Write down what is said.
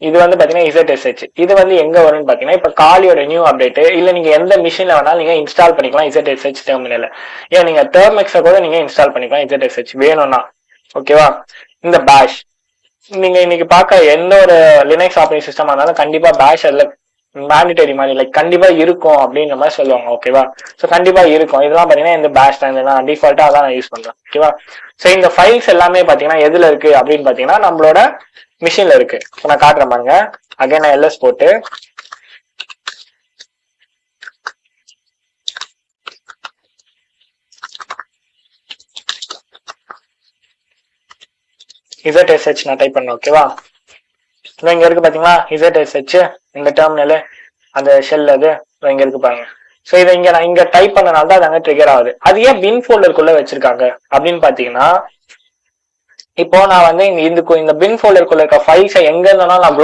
இது வந்து பாத்தீங்கன்னா ZSH. இது வந்து எங்க வரும்னு பாத்தீங்கன்னா இப்ப காலியோட நியூ அப்டேட் இல்ல நீங்க எந்த மிஷின்ல வேணாலும் நீங்க இன்ஸ்டால் பண்ணிக்கலாம் ZSH டெர்மினல். ஏன் நீங்க டெர்மெக்ஸ கூட நீங்க இன்ஸ்டால் பண்ணிக்கலாம் ZSH வேணும்னா. ஓகேவா? இந்த பேஷ் நீங்க இன்னைக்கு பார்க்க எந்த ஒரு லினக்ஸ் ஆப்பரேட்டிங் சிஸ்டமா இருந்தாலும் கண்டிப்பா பேஷ் அதுல மேண்டிட்டரி மாதிரி லைக் கண்டிப்பா இருக்கும் அப்படின்ற மாதிரி சொல்லுவாங்க. ஓகேவா? ஸோ கண்டிப்பா இருக்கும். இதெல்லாம் பாத்தீங்கன்னா இந்த பேஷ் தான் டிஃபால்ட்டா அதான் நான் யூஸ் பண்றேன். ஓகேவா? ஸோ இந்த ஃபைல்ஸ் எல்லாமே பாத்தீங்கன்னா எதுல இருக்கு அப்படின்னு பாத்தீங்கன்னா நம்மளோட மிஷின்ல இருக்கு. நான் காட்டுறேன் பாருங்க. அகைன் நான் எல்எஸ் போட்டு ZSH நான் டைப் பண்ணேன். ஓகேவா? இங்க இருக்கு பாத்தீங்களா ZSH இந்த டெர்மினல் அந்த ஷெல் அது இங்க இருக்கு பாருங்க. சோ இதை இங்க நான் இங்க டைப் பண்ணனால தான் அது அங்க ட்ரிகர் ஆகுது. அது ஏன் பின் ஃபோல்டருக்குள்ள வச்சிருக்காங்க அப்படின்னு பாத்தீங்கன்னா இப்போ நான் வந்து இந்த பின் ஃபோல்டருக்குள்ள இருக்க ஃபைல்ஸை எங்க இருந்தாலும் நான்